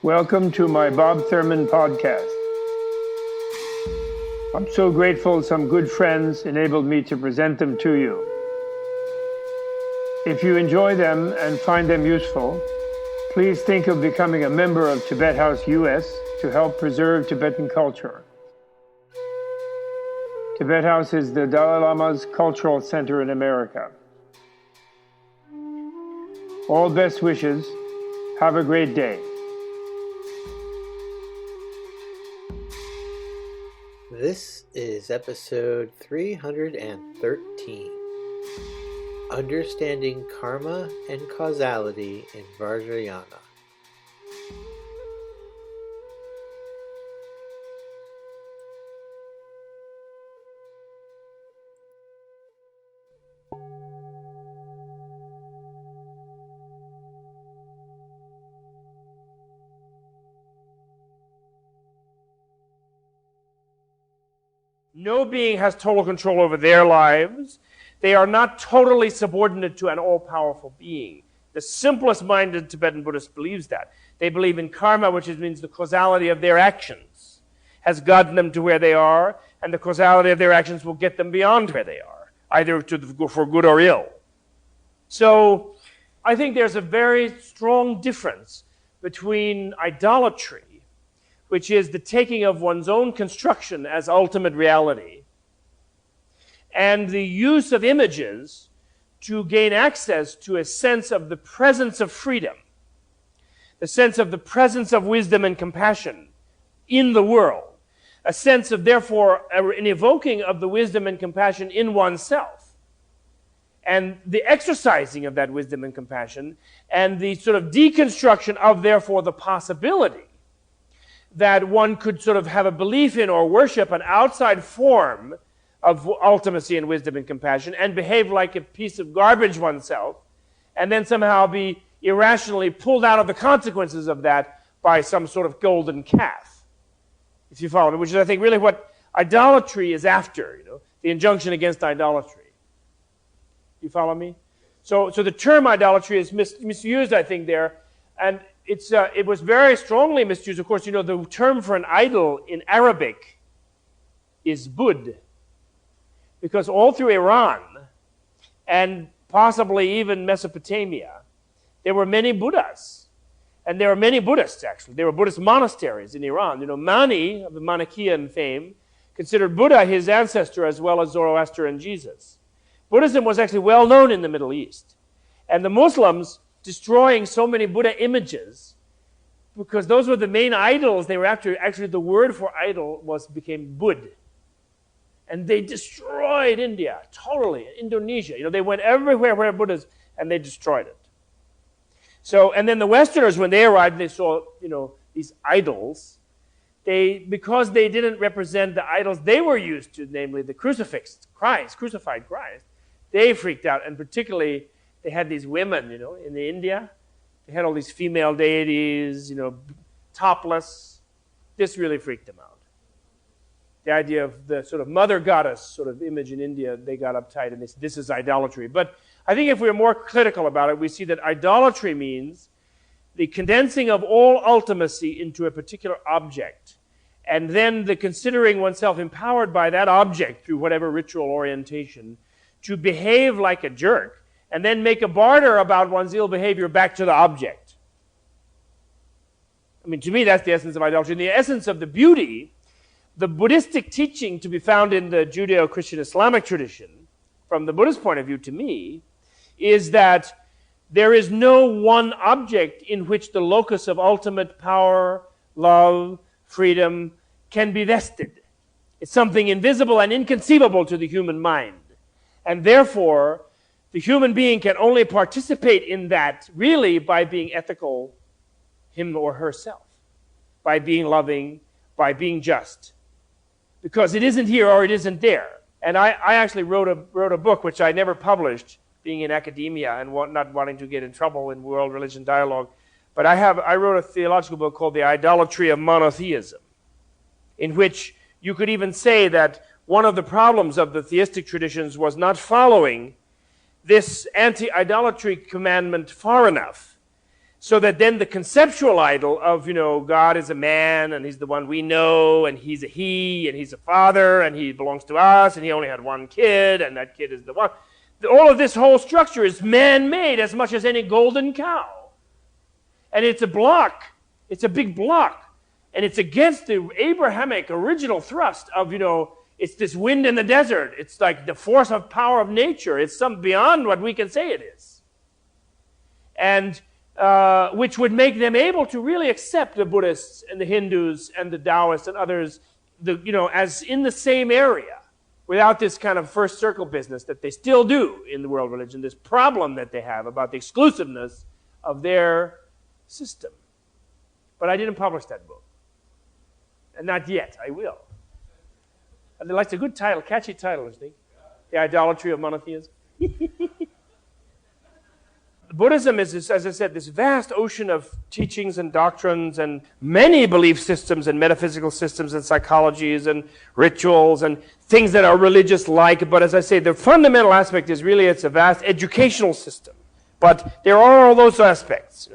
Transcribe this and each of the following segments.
Welcome to my Bob Thurman podcast. I'm so grateful some good friends enabled me to present them to you. If you enjoy them and find them useful, please think of becoming a member of Tibet House US to help preserve Tibetan culture. Tibet House is the Dalai Lama's cultural center in America. All best wishes. Have a great day. This is episode 313, Understanding Karma and Causality in Vajrayana. No being has total control over their lives. They are not totally subordinate to an all-powerful being. The simplest-minded Tibetan Buddhist believes that. They believe in karma, which means the causality of their actions has gotten them to where they are, and the causality of their actions will get them beyond where they are, either for good or ill. So I think there's a very strong difference between idolatry, which is the taking of one's own construction as ultimate reality, and the use of images to gain access to a sense of the presence of freedom, the sense of the presence of wisdom and compassion in the world, a sense of, therefore, an evoking of the wisdom and compassion in oneself, and the exercising of that wisdom and compassion, and the sort of deconstruction of, therefore, the possibility that one could sort of have a belief in or worship an outside form of ultimacy and wisdom and compassion and behave like a piece of garbage oneself, and then somehow be irrationally pulled out of the consequences of that by some sort of golden calf, if you follow me, which is, I think, really what idolatry is after, the injunction against idolatry. You follow me? So the term idolatry is misused, I think, there, and it was very strongly misused. Of course, the term for an idol in Arabic is Bud, because all through Iran and possibly even Mesopotamia, there were many Buddhas, and there were many Buddhists, actually. There were Buddhist monasteries in Iran. Mani, of the Manichaean fame, considered Buddha his ancestor as well as Zoroaster and Jesus. Buddhism was actually well known in the Middle East, and the Muslims destroying so many Buddha images, because those were the main idols they were after. Actually, the word for idol became Bud. And they destroyed India, totally, Indonesia. They went everywhere where Buddhas, and they destroyed it. So, and then the Westerners, when they arrived, they saw, these idols. Because they didn't represent the idols they were used to, namely the crucifixion crucified Christ, they freaked out, and particularly they had these women, in India. They had all these female deities, topless. This really freaked them out. The idea of the sort of mother goddess sort of image in India, they got uptight and they said, this is idolatry. But I think if we're more critical about it, we see that idolatry means the condensing of all ultimacy into a particular object, and then the considering oneself empowered by that object through whatever ritual orientation to behave like a jerk, and then make a barter about one's ill behavior back to the object. I mean, to me, that's the essence of idolatry. And the essence of the beauty, the Buddhistic teaching to be found in the Judeo-Christian Islamic tradition, from the Buddhist point of view, to me, is that there is no one object in which the locus of ultimate power, love, freedom can be vested. It's something invisible and inconceivable to the human mind. And therefore, the human being can only participate in that really by being ethical, him or herself, by being loving, by being just, because it isn't here or it isn't there. And I actually wrote a book which I never published, being in academia and not wanting to get in trouble in world religion dialogue. But I wrote a theological book called The Idolatry of Monotheism, in which you could even say that one of the problems of the theistic traditions was not following this anti-idolatry commandment far enough So that then the conceptual idol of, God is a man, and he's the one we know, and he's a he, and he's a father, and he belongs to us, and he only had one kid, and that kid is the one. All of this whole structure is man-made as much as any golden cow. And it's a block. It's a big block. And it's against the Abrahamic original thrust of, it's this wind in the desert. It's like the force of power of nature. It's some beyond what we can say it is. And which would make them able to really accept the Buddhists and the Hindus and the Taoists and others, as in the same area, without this kind of first circle business that they still do in the world religion, this problem that they have about the exclusiveness of their system. But I didn't publish that book. And not yet. I will. And it's a good title, catchy title, I think. The Idolatry of Monotheism. Buddhism is, as I said, this vast ocean of teachings and doctrines and many belief systems and metaphysical systems and psychologies and rituals and things that are religious-like. But as I say, the fundamental aspect is really it's a vast educational system. But there are all those aspects,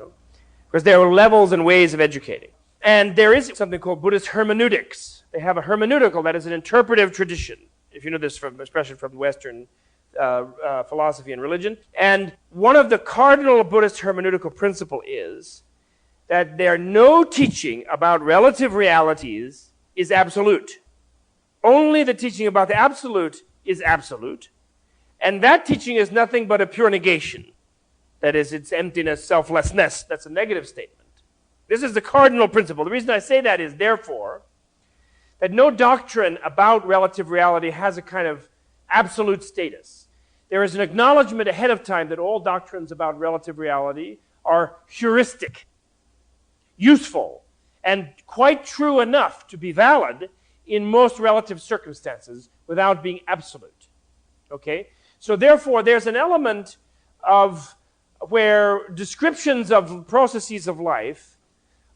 because there are levels and ways of educating. And there is something called Buddhist hermeneutics. They have a hermeneutical, that is an interpretive tradition, if you know this expression from Western philosophy and religion. And one of the cardinal Buddhist hermeneutical principle is that no teaching about relative realities is absolute. Only the teaching about the absolute is absolute. And that teaching is nothing but a pure negation. That is, it's emptiness, selflessness. That's a negative statement. This is the cardinal principle. The reason I say that is, therefore, that no doctrine about relative reality has a kind of absolute status. There is an acknowledgement ahead of time that all doctrines about relative reality are heuristic, useful, and quite true enough to be valid in most relative circumstances without being absolute. Okay? So therefore, there's an element of where descriptions of processes of life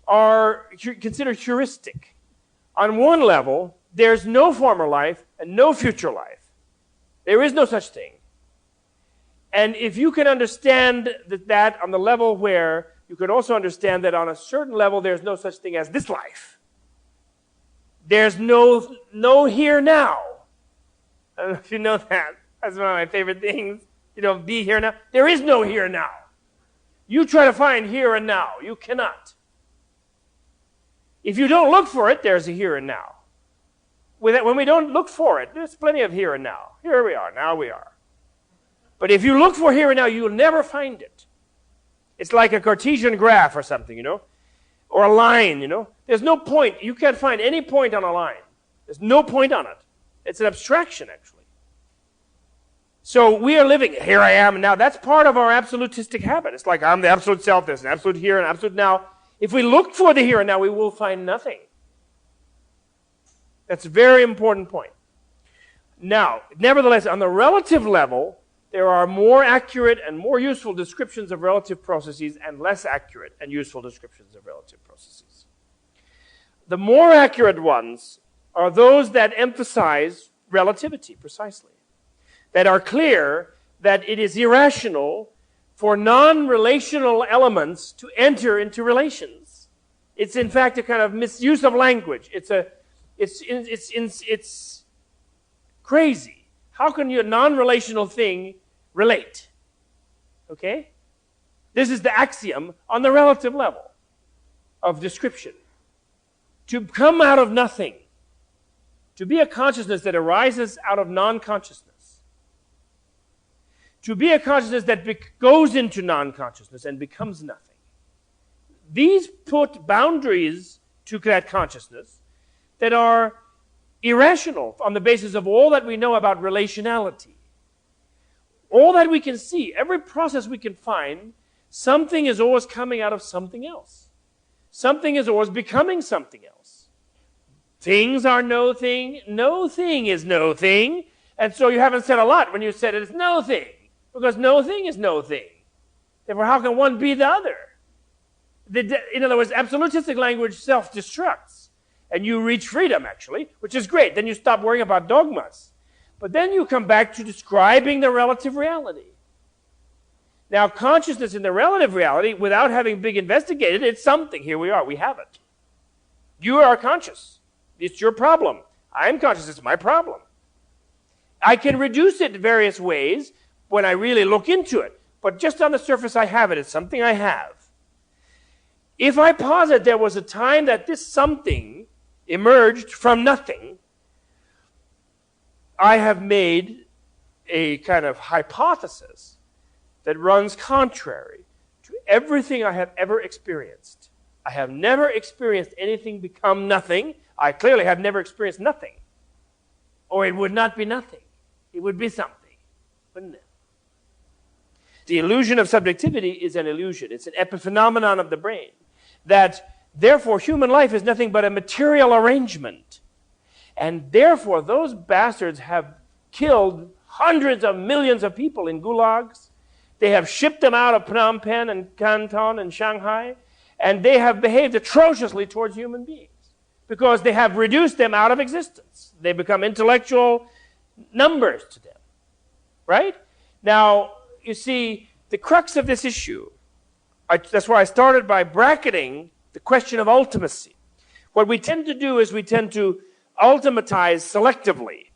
are considered heuristic. On one level, there's no former life and no future life. There is no such thing. And if you can understand that on the level where you can also understand that on a certain level there's no such thing as this life. There's no here now. I don't know if you know that. That's one of my favorite things. Be here now. There is no here now. You try to find here and now. You cannot. If you don't look for it, there's a here and now. When we don't look for it, there's plenty of here and now. Here we are, now we are. But if you look for here and now, you'll never find it. It's like a Cartesian graph or something, or a line, There's no point. You can't find any point on a line. There's no point on it. It's an abstraction, actually. So we are living, here I am now. That's part of our absolutistic habit. It's like I'm the absolute self, there's an absolute here and absolute now. If we look for the here and now, we will find nothing. That's a very important point. Now, nevertheless, on the relative level, there are more accurate and more useful descriptions of relative processes and less accurate and useful descriptions of relative processes. The more accurate ones are those that emphasize relativity, precisely. That are clear that it is irrational for non-relational elements to enter into relations. It's in fact a kind of misuse of language. It's crazy. How can a non-relational thing relate? Okay? This is the axiom on the relative level of description. To come out of nothing, to be a consciousness that arises out of non-consciousness, to be a consciousness that goes into non-consciousness and becomes nothing. These put boundaries to that consciousness that are irrational on the basis of all that we know about relationality. All that we can see, every process we can find, something is always coming out of something else. Something is always becoming something else. Things are no thing is no thing, and so you haven't said a lot when you said it is no thing, because no thing is no thing. Therefore, how can one be the other? In other words, absolutistic language self-destructs. And you reach freedom, actually, which is great. Then you stop worrying about dogmas. But then you come back to describing the relative reality. Now, consciousness in the relative reality, without having big investigated, it's something. Here we are. We have it. You are conscious. It's your problem. I'm conscious. It's my problem. I can reduce it in various ways when I really look into it. But just on the surface, I have it. It's something I have. If I posit there was a time that this something emerged from nothing, I have made a kind of hypothesis that runs contrary to everything I have ever experienced. I have never experienced anything become nothing. I clearly have never experienced nothing. Or it would not be nothing. It would be something, wouldn't it? The illusion of subjectivity is an illusion. It's an epiphenomenon of the brain. That, therefore, human life is nothing but a material arrangement. And therefore, those bastards have killed hundreds of millions of people in gulags. They have shipped them out of Phnom Penh and Canton and Shanghai. And they have behaved atrociously towards human beings because they have reduced them out of existence. They become intellectual numbers to them. Right? Now, you see, the crux of this issue, that's why I started by bracketing the question of ultimacy. What we tend to do is we tend to ultimatize selectively,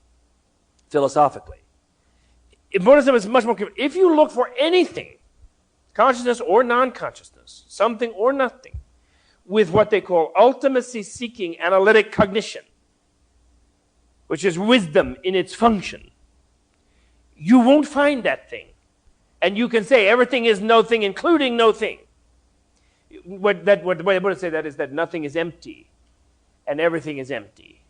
philosophically. In Buddhism, it's much more clear. If you look for anything, consciousness or non-consciousness, something or nothing, with what they call ultimacy-seeking analytic cognition, which is wisdom in its function, you won't find that thing. And you can say everything is no thing, including no thing. What the Buddha say that is that nothing is empty, and everything is empty.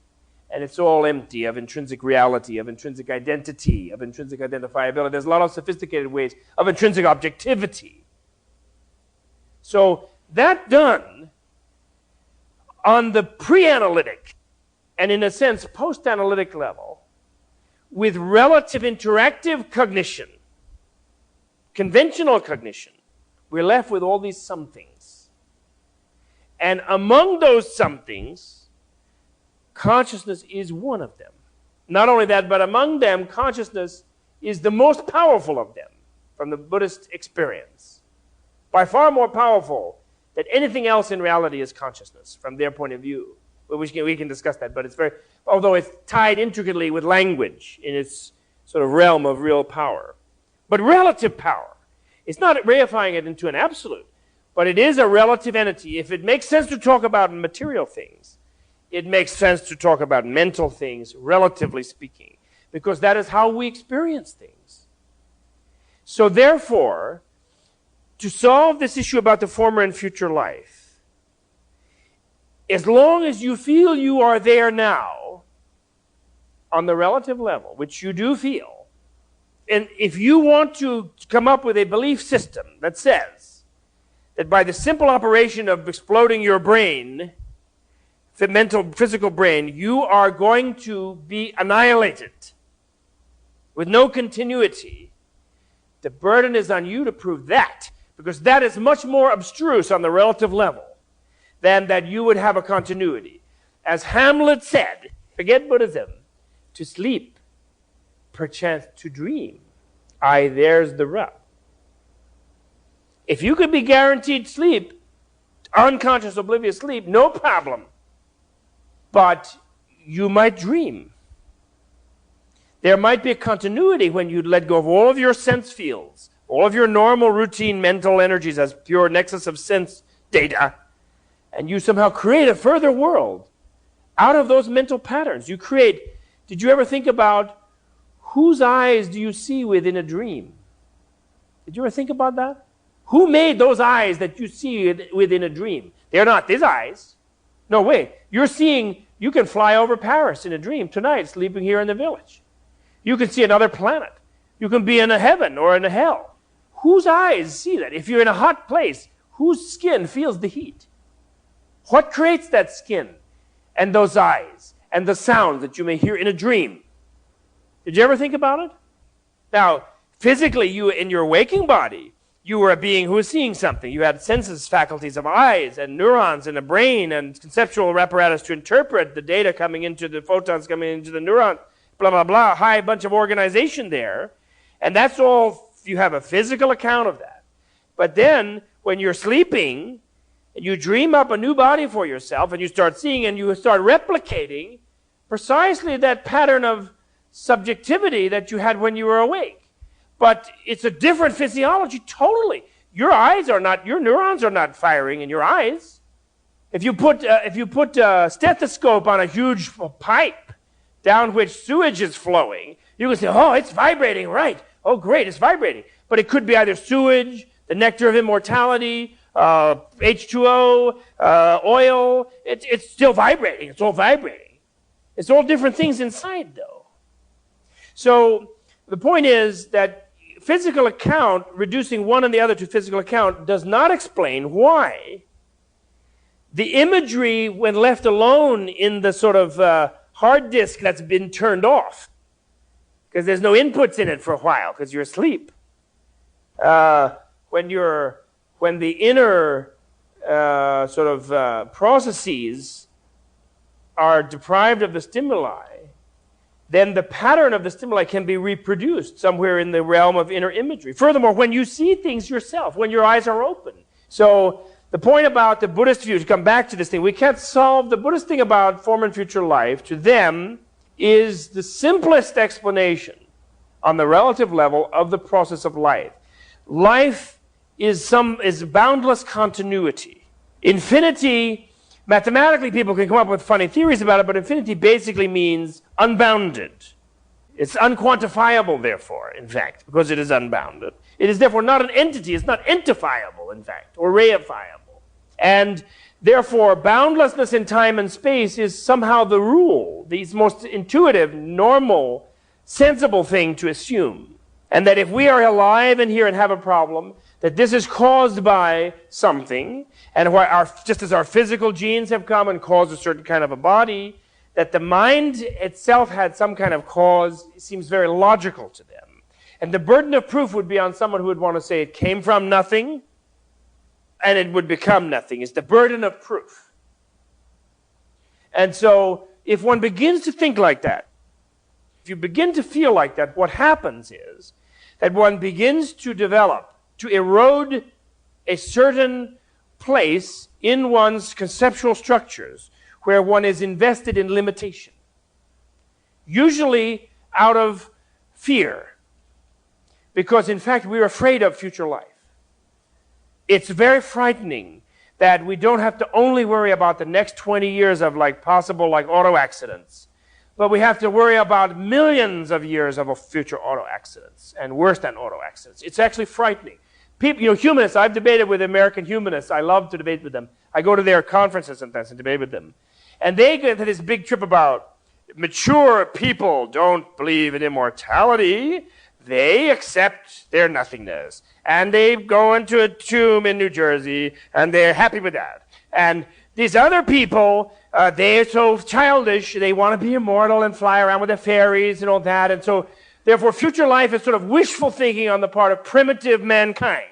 And it's all empty of intrinsic reality, of intrinsic identity, of intrinsic identifiability. There's a lot of sophisticated ways of intrinsic objectivity. So that done on the pre-analytic and in a sense post-analytic level with relative interactive cognition, conventional cognition, we're left with all these somethings. And among those somethings, consciousness is one of them. Not only that, but among them, consciousness is the most powerful of them from the Buddhist experience. By far more powerful than anything else in reality is consciousness from their point of view. We can discuss that, but it's very, although it's tied intricately with language in its sort of realm of real power. But relative power, it's not reifying it into an absolute, but it is a relative entity. If it makes sense to talk about material things, it makes sense to talk about mental things, relatively speaking, because that is how we experience things. So therefore, to solve this issue about the former and future life, as long as you feel you are there now, on the relative level, which you do feel, and if you want to come up with a belief system that says that by the simple operation of exploding your brain, the mental, physical brain, you are going to be annihilated with no continuity, the burden is on you to prove that, because that is much more abstruse on the relative level than that you would have a continuity. As Hamlet said, forget Buddhism, to sleep, perchance to dream. Aye, there's the rub. If you could be guaranteed sleep, unconscious, oblivious sleep, no problem. But you might dream. There might be a continuity when you let go of all of your sense fields, all of your normal routine mental energies as pure nexus of sense data, and you somehow create a further world out of those mental patterns. You create, did you ever think about whose eyes do you see within a dream? Did you ever think about that? Who made those eyes that you see within a dream? They're not these eyes. No, wait. You're seeing, you can fly over Paris in a dream tonight, sleeping here in the village. You can see another planet. You can be in a heaven or in a hell. Whose eyes see that? If you're in a hot place, whose skin feels the heat? What creates that skin and those eyes and the sound that you may hear in a dream? Did you ever think about it? Now, physically, you in your waking body, you were a being who was seeing something. You had senses, faculties of eyes and neurons in the brain and conceptual apparatus to interpret the data coming into the photons coming into the neuron, blah, blah, blah, high bunch of organization there. And that's all, you have a physical account of that. But then, when you're sleeping, and you dream up a new body for yourself, and you start seeing and you start replicating precisely that pattern of subjectivity that you had when you were awake. But it's a different physiology, totally. Your neurons are not firing in your eyes. If you put a stethoscope on a huge pipe down which sewage is flowing, you can say, oh, it's vibrating, right. Oh, great, it's vibrating. But it could be either sewage, the nectar of immortality, H2O, oil. It's still vibrating. It's all vibrating. It's all different things inside, though. So the point is that physical account, reducing one and the other to physical account, does not explain why the imagery, when left alone in the sort of hard disk that's been turned off, because there's no inputs in it for a while, because you're asleep. When the inner processes are deprived of the stimuli, then the pattern of the stimuli can be reproduced somewhere in the realm of inner imagery. Furthermore, when you see things yourself, when your eyes are open. So the point about the Buddhist view, to come back to this thing, we can't solve the Buddhist thing about former and future life. To them, is the simplest explanation on the relative level of the process of life. Life is boundless continuity. Infinity, mathematically people can come up with funny theories about it, but infinity basically means unbounded. It's unquantifiable, therefore, in fact, because it is unbounded. It is therefore not an entity. It's not entifiable, in fact, or reifiable. And therefore, boundlessness in time and space is somehow the rule, the most intuitive, normal, sensible thing to assume. And that if we are alive and here and have a problem, that this is caused by something, and just as our physical genes have come and caused a certain kind of a body, that the mind itself had some kind of cause seems very logical to them. And the burden of proof would be on someone who would want to say it came from nothing, and it would become nothing. It's the burden of proof. And so, if one begins to think like that, if you begin to feel like that, what happens is that one begins to develop, to erode a certain place in one's conceptual structures where one is invested in limitation. Usually out of fear, because in fact we're afraid of future life. It's very frightening that we don't have to only worry about the next 20 years of possible auto accidents, but we have to worry about millions of years of future auto accidents, and worse than auto accidents. It's actually frightening. People, humanists, I've debated with American humanists. I love to debate with them. I go to their conferences sometimes and debate with them. And they get to this big trip about mature people don't believe in immortality. They accept their nothingness. And they go into a tomb in New Jersey, and they're happy with that. And these other people, they're so childish, they want to be immortal and fly around with the fairies and all that. And so, therefore, future life is sort of wishful thinking on the part of primitive mankind.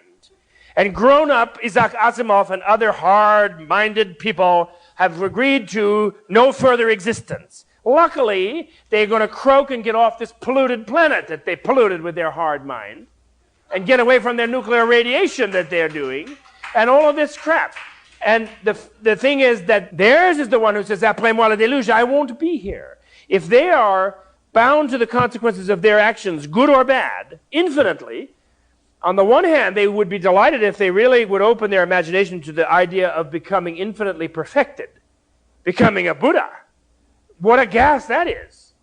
And grown-up Isaac Asimov and other hard-minded people have agreed to no further existence. Luckily, they're going to croak and get off this polluted planet that they polluted with their hard mind and get away from their nuclear radiation that they're doing and all of this crap. And the thing is that theirs is the one who says, après moi la déluge, I won't be here. If they are bound to the consequences of their actions, good or bad, infinitely, on the one hand, they would be delighted if they really would open their imagination to the idea of becoming infinitely perfected, becoming a Buddha. What a gas that is,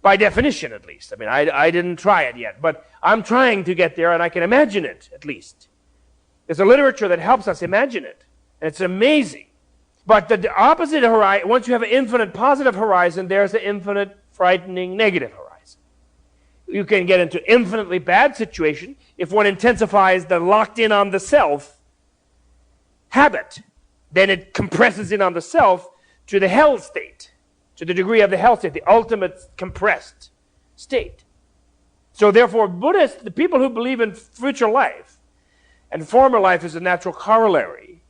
by definition at least. I mean, I didn't try it yet, but I'm trying to get there, and I can imagine it, at least. There's a literature that helps us imagine it, and it's amazing. But the opposite horizon, once you have an infinite positive horizon, there's an infinite frightening negative horizon. You can get into infinitely bad situation if one intensifies the locked in on the self habit. Then it compresses in on the self to the hell state, to the degree of the hell state, the ultimate compressed state. So therefore, Buddhists, the people who believe in future life and former life is a natural corollary,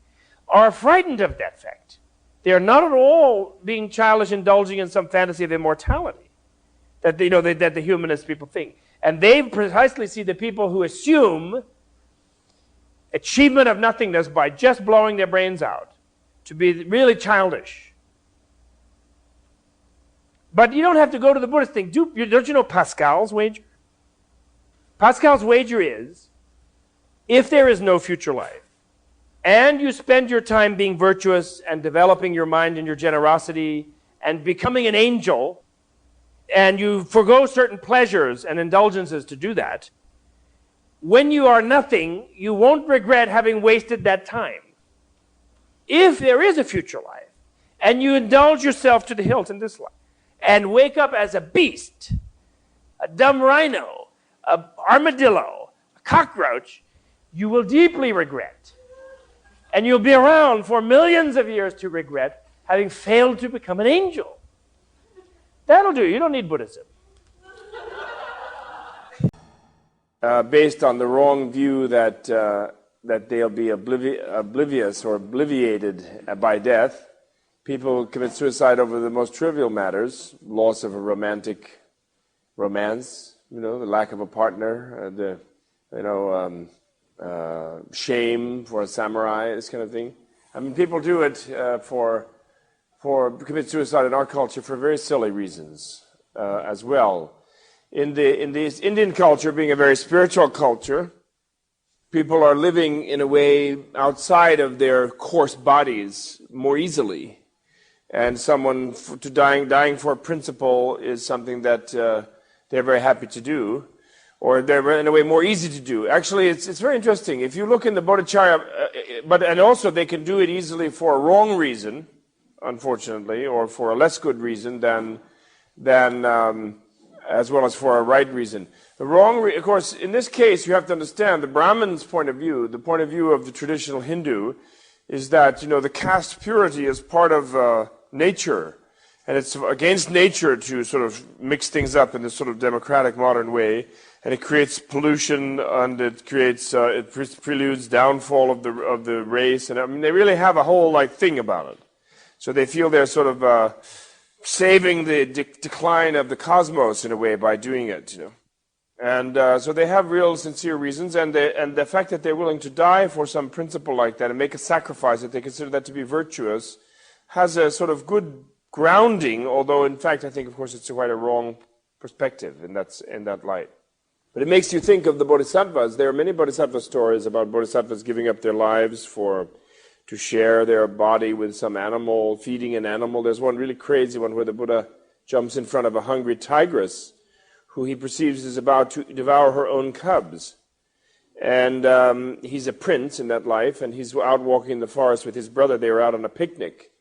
are frightened of that fact. They are not at all being childish, indulging in some fantasy of immortality that that the humanist people think. And they precisely see the people who assume achievement of nothingness by just blowing their brains out, to be really childish. But you don't have to go to the Buddhist thing. Don't you know Pascal's wager? Pascal's wager is, if there is no future life, and you spend your time being virtuous and developing your mind and your generosity and becoming an angel, and you forgo certain pleasures and indulgences to do that, when you are nothing, you won't regret having wasted that time. If there is a future life, and you indulge yourself to the hilt in this life, and wake up as a beast, a dumb rhino, an armadillo, a cockroach, you will deeply regret. And you'll be around for millions of years to regret having failed to become an angel. That'll do. You don't need Buddhism. Based on the wrong view that they'll be oblivious or obliviated by death, people commit suicide over the most trivial matters: loss of a romantic romance, the lack of a partner, shame for a samurai, this kind of thing. I mean, people do it for commit suicide in our culture for very silly reasons as well. In this Indian culture, being a very spiritual culture, people are living in a way outside of their coarse bodies more easily. And someone dying for a principle is something that they're very happy to do, or they're in a way more easy to do. Actually, it's very interesting. If you look in the Bodhicharya, and also they can do it easily for a wrong reason, unfortunately, or for a less good reason than as well as for a right reason. The wrong, of course, in this case, you have to understand the Brahmin's point of view, the point of view of the traditional Hindu, is that the caste purity is part of nature, and it's against nature to sort of mix things up in this sort of democratic modern way, and it creates pollution, and it creates it preludes downfall of the race, and I mean they really have a whole thing about it. So they feel they're sort of saving the decline of the cosmos in a way by doing it, And so they have real sincere reasons, and the fact that they're willing to die for some principle like that and make a sacrifice that they consider that to be virtuous has a sort of good grounding, although in fact I think of course it's quite a wrong perspective in that light. But it makes you think of the bodhisattvas. There are many bodhisattva stories about bodhisattvas giving up their lives to share their body with some animal, feeding an animal. There's one really crazy one where the Buddha jumps in front of a hungry tigress who he perceives is about to devour her own cubs. And he's a prince in that life, and he's out walking in the forest with his brother. They were out on a picnic,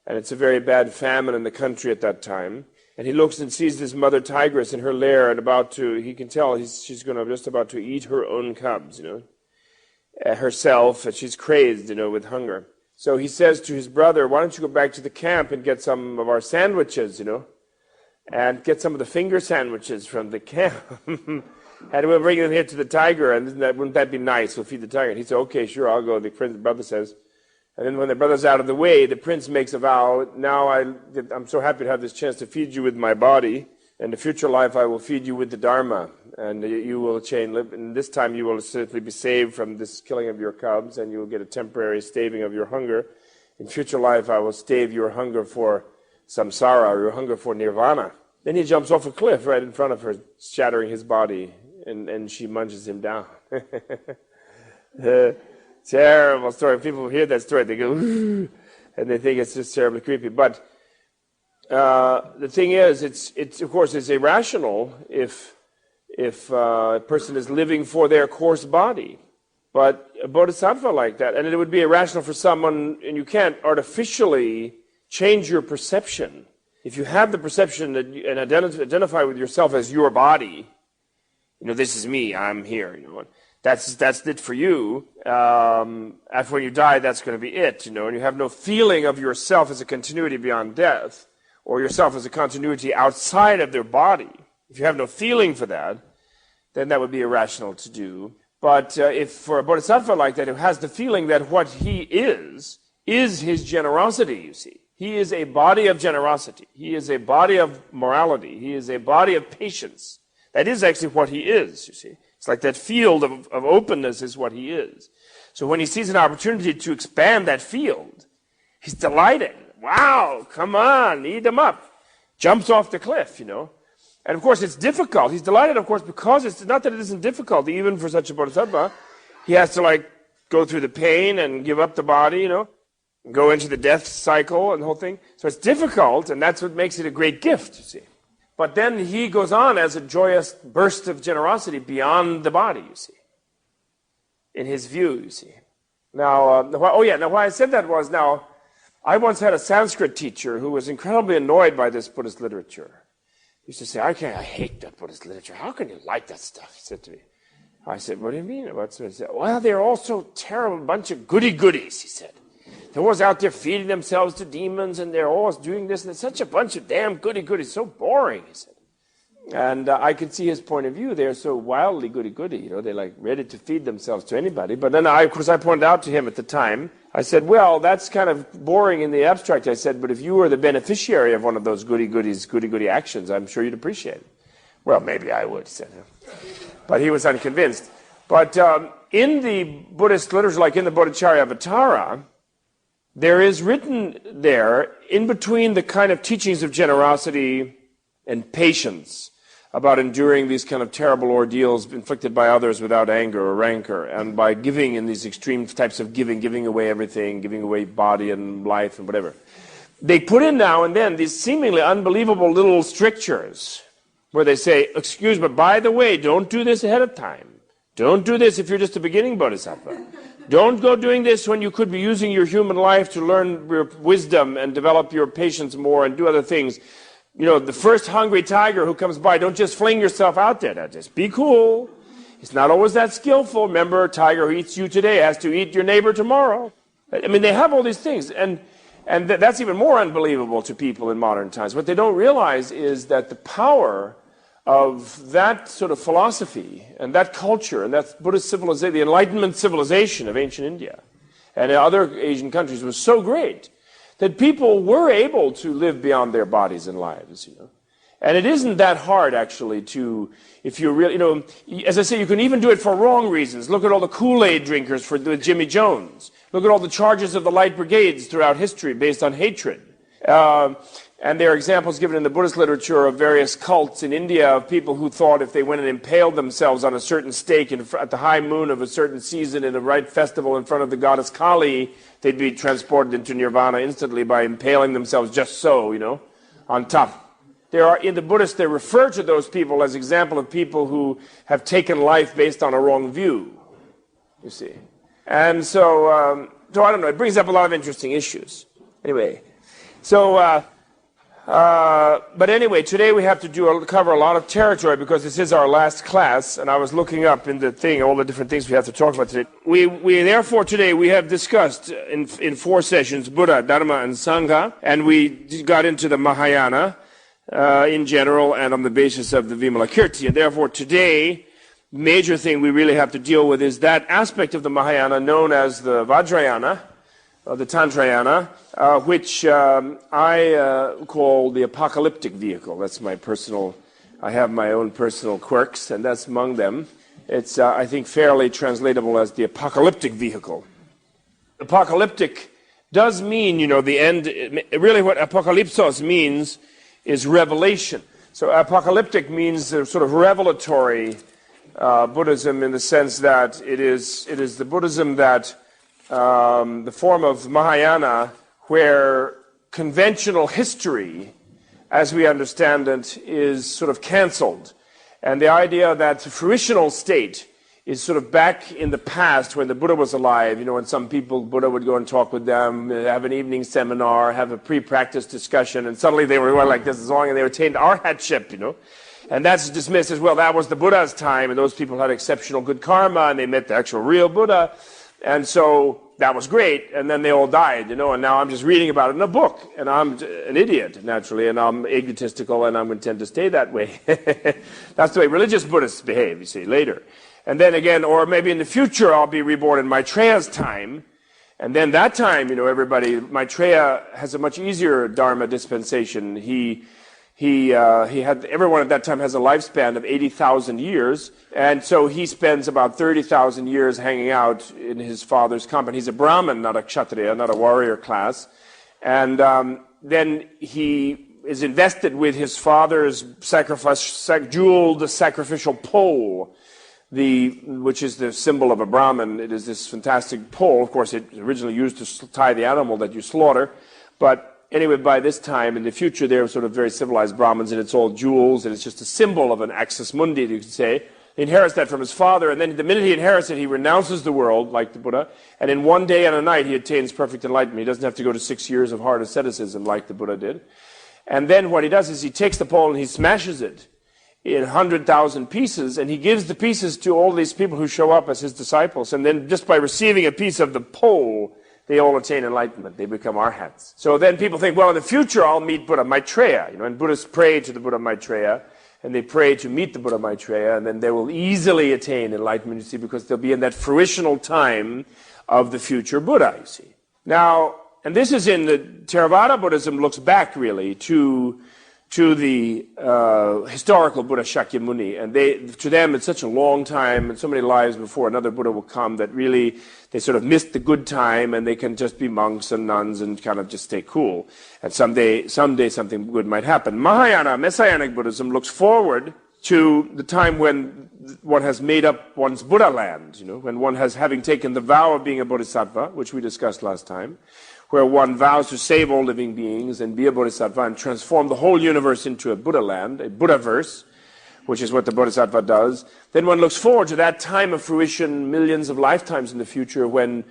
and it's a very bad famine in the country at that time. And he looks and sees this mother tigress in her lair, and he can tell she's just about to eat her own cubs, herself, and she's crazed, with hunger. So he says to his brother, why don't you go back to the camp and get some of our sandwiches, and get some of the finger sandwiches from the camp. And we'll bring them here to the tiger, and wouldn't that be nice? We'll feed the tiger. And he said, okay, sure, I'll go. The brother says. And then when the brother's out of the way, the prince makes a vow, now I'm so happy to have this chance to feed you with my body. In the future life, I will feed you with the Dharma, and you will live. And this time, you will certainly be saved from this killing of your cubs, and you will get a temporary staving of your hunger. In future life, I will stave your hunger for samsara, or your hunger for nirvana. Then he jumps off a cliff right in front of her, shattering his body, and she munches him down. Terrible story. People hear that story, they go, and they think it's just terribly creepy. But the thing is, it's of course it's irrational if a person is living for their coarse body. But a bodhisattva like that, and it would be irrational for someone, and you can't artificially change your perception. If you have the perception that and identify with yourself as your body, this is me, I'm here, that's it for you. After when you die, that's going to be it, and you have no feeling of yourself as a continuity beyond death, or yourself as a continuity outside of their body. If you have no feeling for that, then that would be irrational to do. But if for a bodhisattva like that, who has the feeling that what he is his generosity, you see. He is a body of generosity. He is a body of morality. He is a body of patience. That is actually what he is, you see. It's like that field of openness is what he is. So when he sees an opportunity to expand that field, he's delighted. Wow, come on, eat them up. Jumps off the cliff, you know. And of course, it's difficult. He's delighted, of course, because it's not that it isn't difficult, even for such a bodhisattva. He has to, like, go through the pain and give up the body, you know, go into the death cycle and the whole thing. So it's difficult, and that's what makes it a great gift, you see. But then he goes on as a joyous burst of generosity beyond the body, you see, in his view, you see. Now, why I said that was, now, I once had a Sanskrit teacher who was incredibly annoyed by this Buddhist literature. He used to say, I hate that Buddhist literature. How can you like that stuff? He said to me. I said, what do you mean? He said, well, they're all so terrible, bunch of goody-goodies, he said. They're always out there feeding themselves to demons, and they're always doing this, and it's such a bunch of damn goody-goodies, so boring, he said. And I could see his point of view. They're so wildly goody-goody, you know, they're like ready to feed themselves to anybody. But then, of course, I pointed out to him at the time, I said, well, that's kind of boring in the abstract, I said, but if you were the beneficiary of one of those goody-goody actions, I'm sure you'd appreciate it. Well, maybe I would, he said. But he was unconvinced. But in the Buddhist literature, like in the Bodhicharyavatara, there is written there, in between the kind of teachings of generosity and patience, about enduring these kind of terrible ordeals inflicted by others without anger or rancor, and by giving in these extreme types of giving away everything, giving away body and life and whatever. They put in now and then these seemingly unbelievable little strictures where they say, excuse me, by the way, don't do this ahead of time. Don't do this if you're just a beginning bodhisattva. Don't go doing this when you could be using your human life to learn your wisdom and develop your patience more and do other things. You know, the first hungry tiger who comes by, don't just fling yourself out there. Now, just be cool. It's not always that skillful. Remember, a tiger who eats you today has to eat your neighbor tomorrow. I mean, they have all these things. And that's even more unbelievable to people in modern times. What they don't realize is that the power of that sort of philosophy and that culture and that Buddhist civilization, the enlightenment civilization of ancient India and other Asian countries was so great that people were able to live beyond their bodies and lives, you know. And it isn't that hard, actually, to, if you're really, you know, as I say, you can even do it for wrong reasons. Look at all the Kool-Aid drinkers with Jimmy Jones. Look at all the charges of the Light Brigades throughout history based on hatred. And there are examples given in the Buddhist literature of various cults in India of people who thought if they went and impaled themselves on a certain stake at the high moon of a certain season in a right festival in front of the goddess Kali, they'd be transported into nirvana instantly by impaling themselves just so, you know, on top. In the Buddhists, they refer to those people as example of people who have taken life based on a wrong view, you see. And so I don't know, it brings up a lot of interesting issues. Anyway, but anyway, today we have to cover a lot of territory because this is our last class, and I was looking up in the thing all the different things we have to talk about today. Therefore today we have discussed in 4 sessions Buddha, Dharma, and Sangha, and we got into the Mahayana in general and on the basis of the Vimalakirti. And therefore today, major thing we really have to deal with is that aspect of the Mahayana known as the Vajrayana, the Tantrayana, which I call the apocalyptic vehicle. That's my personal, I have my own personal quirks, and that's among them. It's, I think, fairly translatable as the apocalyptic vehicle. Apocalyptic does mean, you know, the end. Really what apocalypsos means is revelation. So apocalyptic means sort of revelatory Buddhism in the sense that it is the Buddhism that the form of Mahayana where conventional history, as we understand it, is sort of cancelled. And the idea that the fruitional state is sort of back in the past when the Buddha was alive, you know, when some people, Buddha would go and talk with them, have an evening seminar, have a pre-practice discussion, and suddenly they were like this as long as they attained arhatship, you know. And that's dismissed as, well, that was the Buddha's time, and those people had exceptional good karma, and they met the actual real Buddha. And so that was great, and then they all died, you know, and now I'm just reading about it in a book, and I'm an idiot, naturally, and I'm egotistical, and I'm content to stay that way. That's the way religious Buddhists behave, you see, later. And then again, or maybe in the future, I'll be reborn in Maitreya's time, and then that time, you know, everybody, Maitreya has a much easier Dharma dispensation. He Everyone at that time has a lifespan of 80,000 years, and so he spends about 30,000 years hanging out in his father's company. He's a Brahmin, not a Kshatriya, not a warrior class. And then he is invested with his father's jeweled sacrificial pole, which is the symbol of a Brahmin. It is this fantastic pole. Of course, it originally used to tie the animal that you slaughter. But anyway, by this time, in the future, they're sort of very civilized Brahmins, and it's all jewels, and it's just a symbol of an axis mundi, you could say. He inherits that from his father, and then the minute he inherits it, he renounces the world, like the Buddha, and in one day and a night, he attains perfect enlightenment. He doesn't have to go to 6 years of hard asceticism like the Buddha did. And then what he does is he takes the pole and he smashes it in 100,000 pieces, and he gives the pieces to all these people who show up as his disciples, and then just by receiving a piece of the pole, they all attain enlightenment. They become arhats. So then people think, well, in the future, I'll meet Buddha Maitreya. And Buddhists pray to the Buddha Maitreya, and they pray to meet the Buddha Maitreya, and then they will easily attain enlightenment, you see, because they'll be in that fruitional time of the future Buddha, you see. Now, and this is in the Theravada Buddhism looks back, really, to the historical Buddha Shakyamuni, and to them it's such a long time and so many lives before another Buddha will come that really they sort of missed the good time, and they can just be monks and nuns and kind of just stay cool. And someday something good might happen. Mahayana, Messianic Buddhism, looks forward to the time when one has made up one's Buddha land, when one has, having taken the vow of being a bodhisattva, which we discussed last time, where one vows to save all living beings and be a bodhisattva and transform the whole universe into a Buddha land, a Buddhaverse, which is what the bodhisattva does. Then one looks forward to that time of fruition, millions of lifetimes in the future, when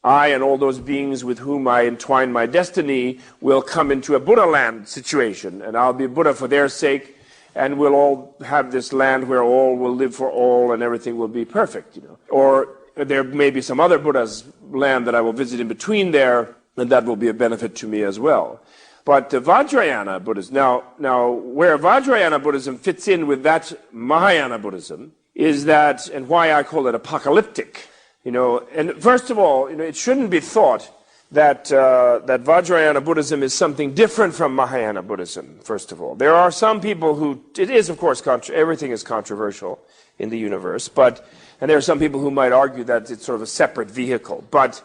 I and all those beings with whom I entwine my destiny will come into a Buddha land situation, and I'll be Buddha for their sake, and we'll all have this land where all will live for all and everything will be perfect. Or there may be some other Buddha's land that I will visit in between there, and that will be a benefit to me as well. But Vajrayana Buddhism, now where Vajrayana Buddhism fits in with that Mahayana Buddhism is that, and why I call it apocalyptic, and first of all, it shouldn't be thought that that Vajrayana Buddhism is something different from Mahayana Buddhism, first of all. There are some people who, it is of course, everything is controversial in the universe, and there are some people who might argue that it's sort of a separate vehicle, but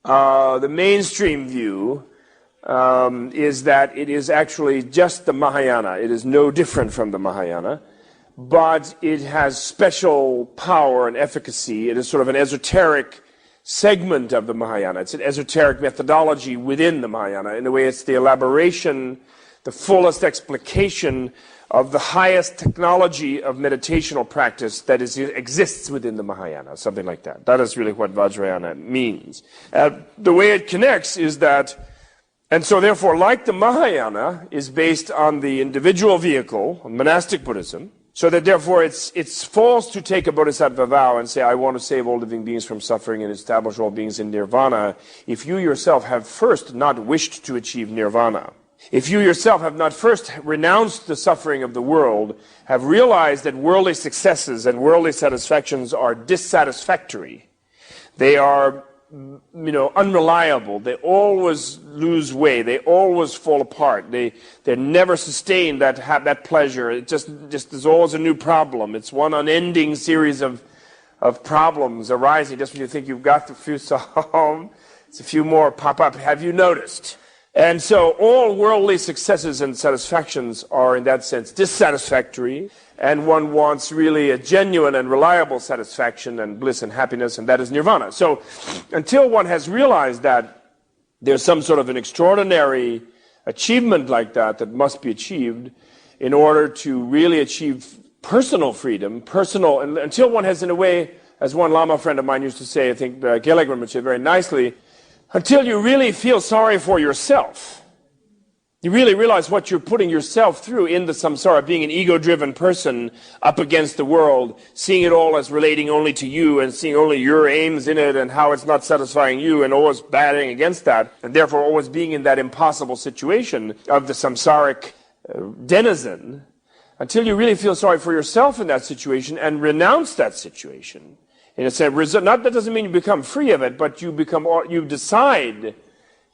the mainstream view is that it is actually just the Mahayana. It is no different from the Mahayana, but it has special power and efficacy. It is sort of an esoteric segment of the Mahayana. It's an esoteric methodology within the Mahayana. In a way, it's the elaboration, the fullest explication of the highest technology of meditational practice that exists within the Mahayana, something like that. That is really what Vajrayana means. The way it connects is that, and so therefore, like the Mahayana is based on the individual vehicle, monastic Buddhism, so that therefore it's false to take a bodhisattva vow and say, I want to save all living beings from suffering and establish all beings in nirvana, if you yourself have first not wished to achieve nirvana. If you yourself have not first renounced the suffering of the world, have realized that worldly successes and worldly satisfactions are dissatisfactory, they are, unreliable, they always lose way, they always fall apart, they're never sustained that pleasure, it just there's always a new problem, it's one unending series of problems arising just when you think you've got the few solved, it's a few more pop up, have you noticed? And so all worldly successes and satisfactions are, in that sense, dissatisfactory, and one wants really a genuine and reliable satisfaction and bliss and happiness, and that is nirvana. So until one has realized that there's some sort of an extraordinary achievement like that must be achieved in order to really achieve personal freedom, and until one has, in a way, as one Lama friend of mine used to say, I think Gellegrim would say very nicely, until you really feel sorry for yourself, you really realize what you're putting yourself through in the samsara, being an ego-driven person up against the world, seeing it all as relating only to you and seeing only your aims in it and how it's not satisfying you and always battling against that, and therefore always being in that impossible situation of the samsaric denizen, until you really feel sorry for yourself in that situation and renounce that situation. In a sense, not that doesn't mean you become free of it, but you decide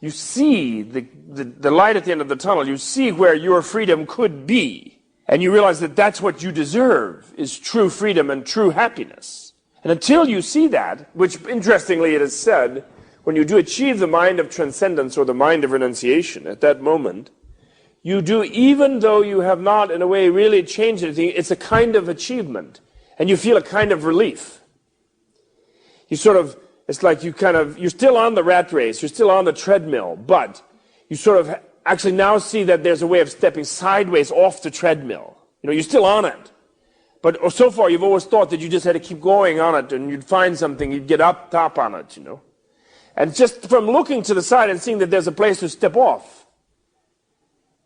you see the light at the end of the tunnel. You see where your freedom could be. And you realize that that's what you deserve, is true freedom and true happiness. And until you see that, which interestingly it is said, when you do achieve the mind of transcendence or the mind of renunciation at that moment, you do, even though you have not in a way really changed anything, it's a kind of achievement. And you feel a kind of relief. You sort of, it's like you're still on the rat race, you're still on the treadmill, but you sort of actually now see that there's a way of stepping sideways off the treadmill. You're still on it. But so far you've always thought that you just had to keep going on it and you'd find something, you'd get up top on it, And just from looking to the side and seeing that there's a place to step off,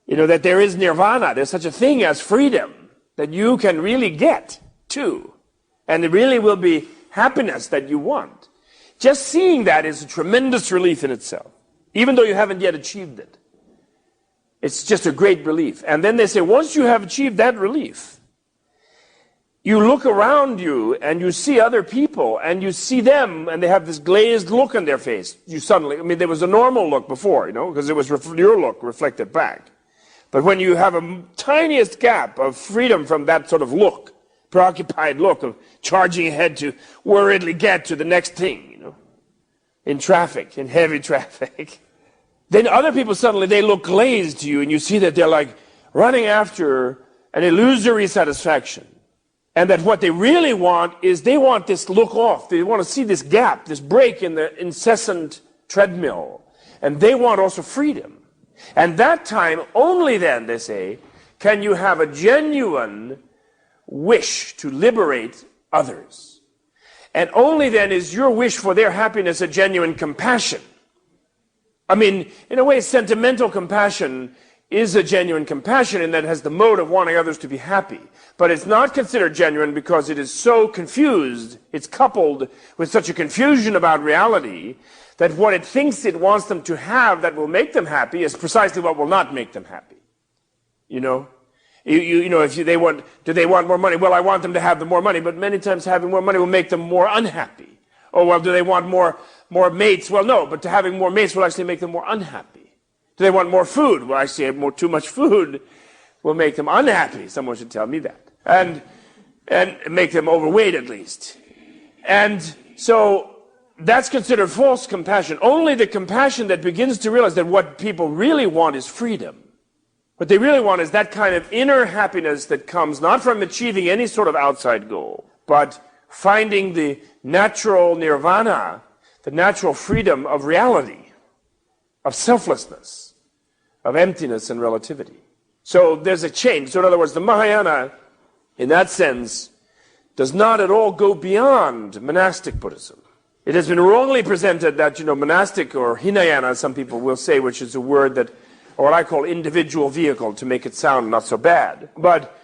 that there is nirvana, there's such a thing as freedom that you can really get to. And it really will be happiness that you want. Just seeing that is a tremendous relief in itself, even though you haven't yet achieved it. It's just a great relief. And then they say, once you have achieved that relief, you look around you and you see other people and you see them and they have this glazed look on their face. There was a normal look before, because it was your look reflected back. But when you have a tiniest gap of freedom from that sort of look, preoccupied look of charging ahead to worriedly get to the next thing, in traffic, in heavy traffic, then other people suddenly, they look glazed to you and you see that they're like running after an illusory satisfaction. And that what they really want is they want this look off. They want to see this gap, this break in the incessant treadmill. And they want also freedom. And that time, only then, they say, can you have a genuine wish to liberate others. And only then is your wish for their happiness a genuine compassion. In a way, sentimental compassion is a genuine compassion in that it has the mode of wanting others to be happy. But it's not considered genuine because it is so confused, it's coupled with such a confusion about reality, that what it thinks it wants them to have that will make them happy is precisely what will not make them happy. If they want, do they want more money? Well, I want them to have the more money, but many times having more money will make them more unhappy. Oh, well, do they want more mates? Well, no, but having more mates will actually make them more unhappy. Do they want more food? Well, actually, too much food will make them unhappy. Someone should tell me that. And make them overweight at least. And so that's considered false compassion. Only the compassion that begins to realize that what people really want is freedom. What they really want is that kind of inner happiness that comes not from achieving any sort of outside goal, but finding the natural nirvana, the natural freedom of reality, of selflessness, of emptiness and relativity. So there's a change. So in other words, the Mahayana, in that sense, does not at all go beyond monastic Buddhism. It has been wrongly presented that, monastic or Hinayana, some people will say, which is a word that, or what I call individual vehicle, to make it sound not so bad. But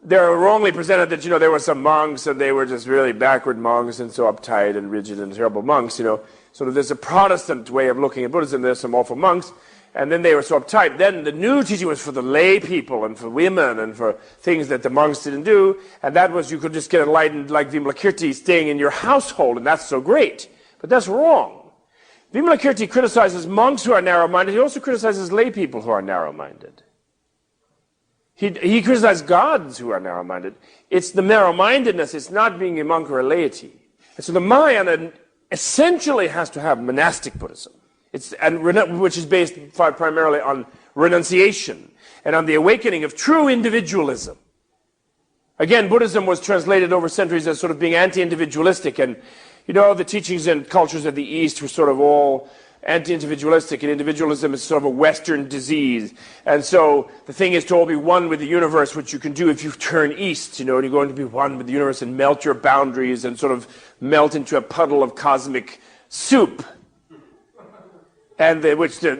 they're wrongly presented that, there were some monks and they were just really backward monks and so uptight and rigid and terrible monks, Sort of there's a Protestant way of looking at Buddhism. There's some awful monks. And then they were so uptight. Then the new teaching was for the lay people and for women and for things that the monks didn't do. And that was, you could just get enlightened like Vimalakirti staying in your household, and that's so great. But that's wrong. Vimalakirti criticizes monks who are narrow-minded. He also criticizes lay people who are narrow-minded. He criticizes gods who are narrow-minded. It's the narrow-mindedness. It's not being a monk or a laity. And so the Mahayana essentially has to have monastic Buddhism. Which is based primarily on renunciation and on the awakening of true individualism. Again, Buddhism was translated over centuries as sort of being anti-individualistic, and the teachings and cultures of the East were sort of all anti-individualistic, and individualism is sort of a Western disease. And so the thing is to all be one with the universe, which you can do if you turn east, and you're going to be one with the universe and melt your boundaries and sort of melt into a puddle of cosmic soup. And which the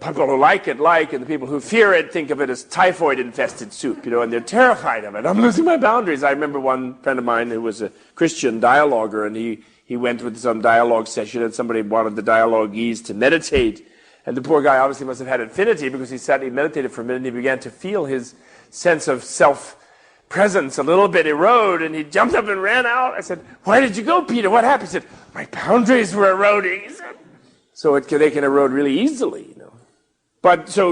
people who like it like, and the people who fear it think of it as typhoid-infested soup, and they're terrified of it. I'm losing my boundaries. I remember one friend of mine who was a Christian dialoguer, and he went with some dialogue session, and somebody wanted the dialoguees to meditate. And the poor guy obviously must have had infinity, because he sat and he meditated for a minute, and he began to feel his sense of self-presence a little bit erode, and he jumped up and ran out. I said, "Why did you go, Peter? What happened?" He said, "My boundaries were eroding." He said, So they can erode really easily, you know. But so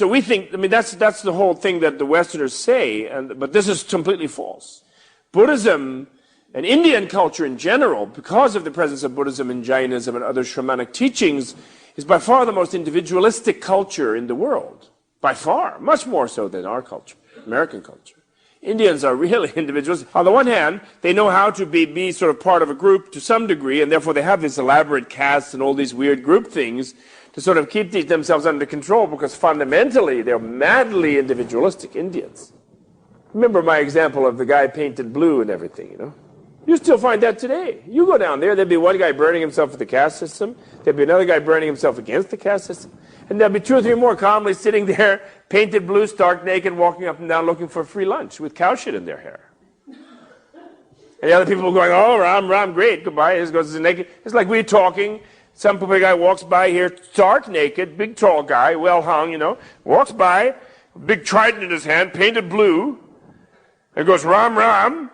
we think, I mean, that's the whole thing that the Westerners say, but this is completely false. Buddhism and Indian culture in general, because of the presence of Buddhism and Jainism and other shamanic teachings, is by far the most individualistic culture in the world. By far, much more so than our culture, American culture. Indians are really individuals. On the one hand, they know how to be sort of part of a group to some degree, and therefore they have these elaborate castes and all these weird group things to sort of keep themselves under control, because fundamentally they're madly individualistic Indians. Remember my example of the guy painted blue and everything, you know? You still find that today. You go down there, there'd be one guy burning himself for the caste system, there'd be another guy burning himself against the caste system, and there'd be two or three more calmly sitting there, painted blue, stark naked, walking up and down looking for free lunch with cow shit in their hair. And the other people going, oh, Ram, great, goodbye. He goes naked. It's like we're talking. Some poor guy walks by here, stark naked, big tall guy, well hung, you know, walks by, big trident in his hand, painted blue, and goes, Ram,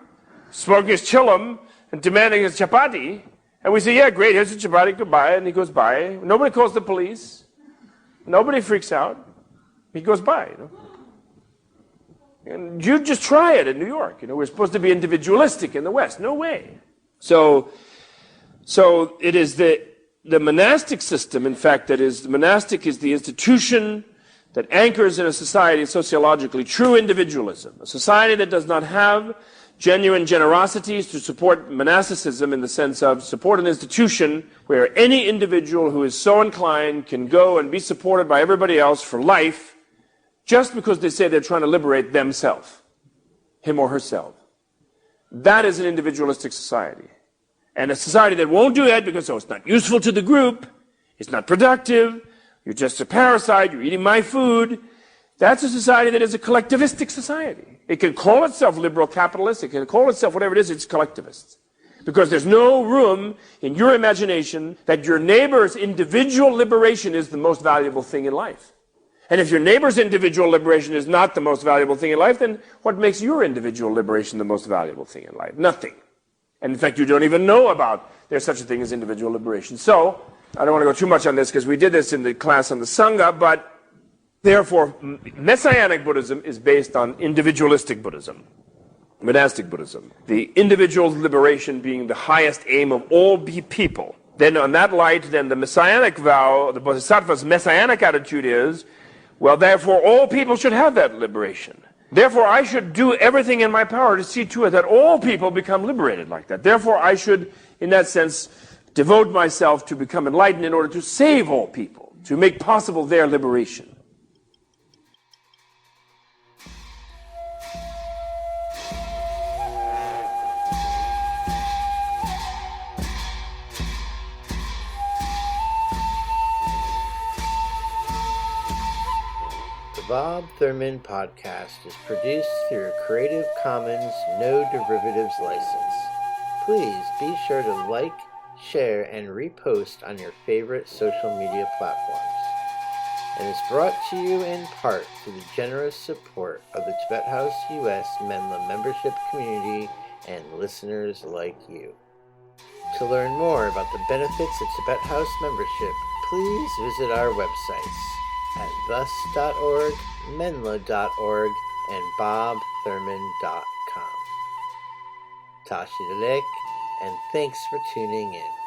smoking his chillum and demanding his chapati. And we say, yeah, great, here's the chapati, goodbye. And he goes by. Nobody calls the police. Nobody freaks out. He goes by, you know. And you just try it in New York. You know, we're supposed to be individualistic in the West. No way. So it is the monastic system, in fact, the monastic is the institution that anchors in a society sociologically true individualism. A society that does not have genuine generosities to support monasticism in the sense of support an institution where any individual who is so inclined can go and be supported by everybody else for life just because they say they're trying to liberate themselves, him or herself. That is an individualistic society. And a society that won't do that because, it's not useful to the group, it's not productive, you're just a parasite, you're eating my food. That's a society that is a collectivistic society. It can call itself liberal capitalist, it can call itself whatever it is, it's collectivist. Because there's no room in your imagination that your neighbor's individual liberation is the most valuable thing in life. And if your neighbor's individual liberation is not the most valuable thing in life, then what makes your individual liberation the most valuable thing in life? Nothing. And in fact, you don't even know about there's such a thing as individual liberation. So, I don't want to go too much on this because we did this in the class on the Sangha, but therefore, Messianic Buddhism is based on individualistic Buddhism, monastic Buddhism. The individual's liberation being the highest aim of all people. Then on that light, then the Messianic vow, the Bodhisattva's Messianic attitude is, well, therefore, all people should have that liberation. Therefore, I should do everything in my power to see to it that all people become liberated like that. Therefore, I should, in that sense, devote myself to become enlightened in order to save all people, to make possible their liberation. The Bob Thurman podcast is produced through a Creative Commons No Derivatives license. Please be sure to like, share, and repost on your favorite social media platforms. And is brought to you in part through the generous support of the Tibet House US Menla membership community and listeners like you. To learn more about the benefits of Tibet House membership, please visit our websites at thus.org, menla.org, and bobthurman.com. Tashi Delek, and thanks for tuning in.